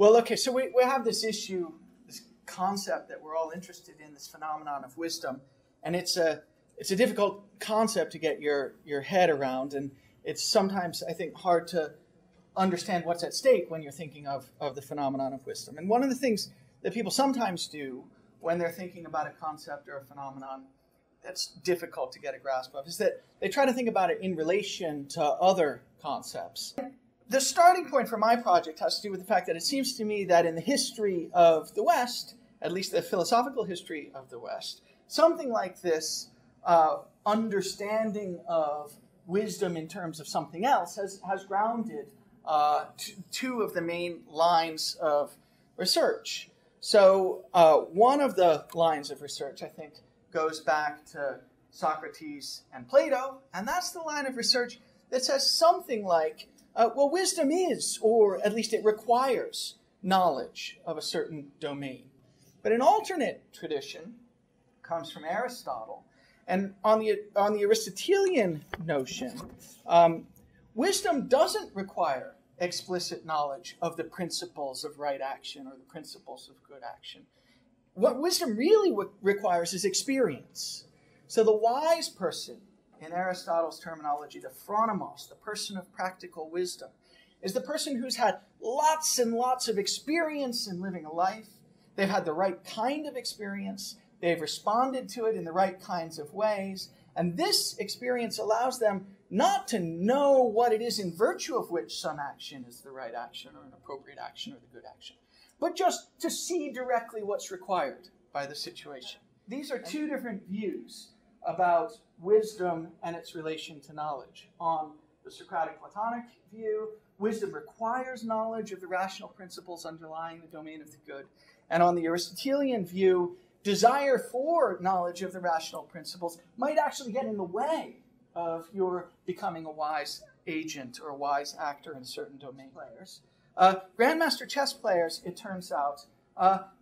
Well, okay, so we have this issue, this concept that we're all interested in, this phenomenon of wisdom, and it's a difficult concept to get your head around, and it's sometimes, I think, hard to understand what's at stake when you're thinking of the phenomenon of wisdom. And one of the things that people sometimes do when they're thinking about a concept or a phenomenon that's difficult to get a grasp of is that they try to think about it in relation to other concepts. The starting point for my project has to do with the fact that it seems to me that in the history of the West, at least the philosophical history of the West, something like this understanding of wisdom in terms of something else has grounded two of the main lines of research. So one of the lines of research, I think, goes back to Socrates and Plato, and that's the line of research that says something like, well, wisdom is, or at least it requires, knowledge of a certain domain. But an alternate tradition comes from Aristotle, and on the Aristotelian notion, wisdom doesn't require explicit knowledge of the principles of right action or the principles of good action. What wisdom really requires is experience. So the wise person, in Aristotle's terminology, the phronimos, the person of practical wisdom, is the person who's had lots and lots of experience in living a life. They've had the right kind of experience. They've responded to it in the right kinds of ways. And this experience allows them not to know what it is in virtue of which some action is the right action or an appropriate action or the good action, but just to see directly what's required by the situation. These are two different views about wisdom and its relation to knowledge. On the Socratic Platonic view, wisdom requires knowledge of the rational principles underlying the domain of the good. And on the Aristotelian view, desire for knowledge of the rational principles might actually get in the way of your becoming a wise agent or a wise actor in certain domain. Players. Grandmaster chess players, it turns out,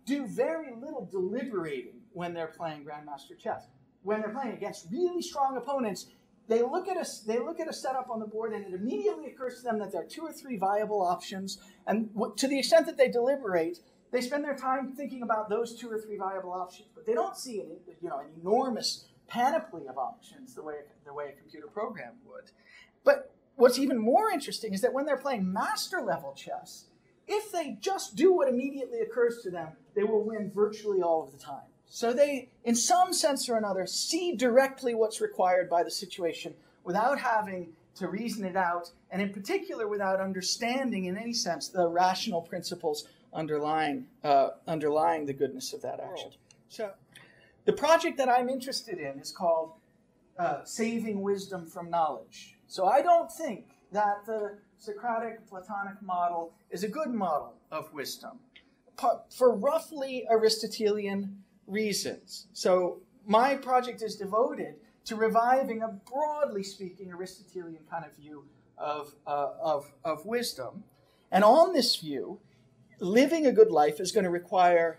do very little deliberating when they're playing Grandmaster chess. When they're playing against really strong opponents, they look at a setup on the board, and it immediately occurs to them that there are 2 or 3 viable options. And to the extent that they deliberate, they spend their time thinking about those 2 or 3 viable options. But they don't see an enormous panoply of options the way a computer program would. But what's even more interesting is that when they're playing master level chess, if they just do what immediately occurs to them, they will win virtually all of the time. So they, in some sense or another, see directly what's required by the situation without having to reason it out, and in particular without understanding in any sense the rational principles underlying the goodness of that action. So the project that I'm interested in is called Saving Wisdom from Knowledge. So I don't think that the Socratic Platonic model is a good model of wisdom for roughly Aristotelian reasons. So my project is devoted to reviving a broadly speaking Aristotelian kind of view of wisdom. And on this view, living a good life is going to require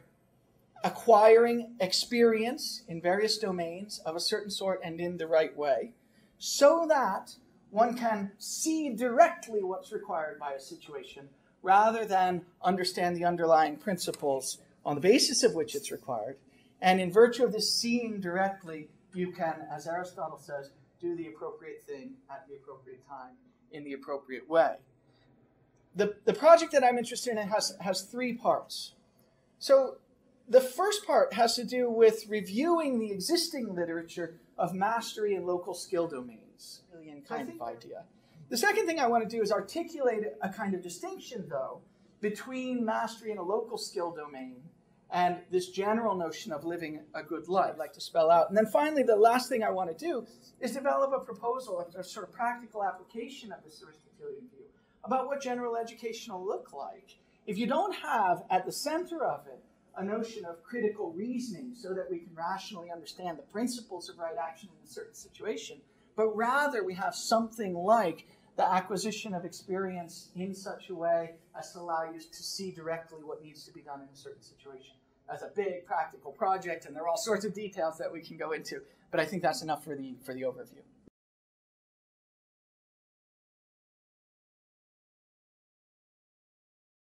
acquiring experience in various domains of a certain sort and in the right way, so that one can see directly what's required by a situation rather than understand the underlying principles on the basis of which it's required. And in virtue of this seeing directly, you can, as Aristotle says, do the appropriate thing at the appropriate time in the appropriate way. The project that I'm interested in has 3 parts. So the first part has to do with reviewing the existing literature of mastery and local skill domains, alien kind of idea. The second thing I want to do is articulate a kind of distinction, though, between mastery in a local skill domain and this general notion of living a good life I'd like to spell out. And then finally, the last thing I want to do is develop a proposal, a sort of practical application of this Aristotelian view about what general education will look like if you don't have at the center of it a notion of critical reasoning so that we can rationally understand the principles of right action in a certain situation, but rather we have something like the acquisition of experience in such a way as to allow you to see directly what needs to be done in a certain situation. That's a big practical project, and there are all sorts of details that we can go into, but I think that's enough for the overview.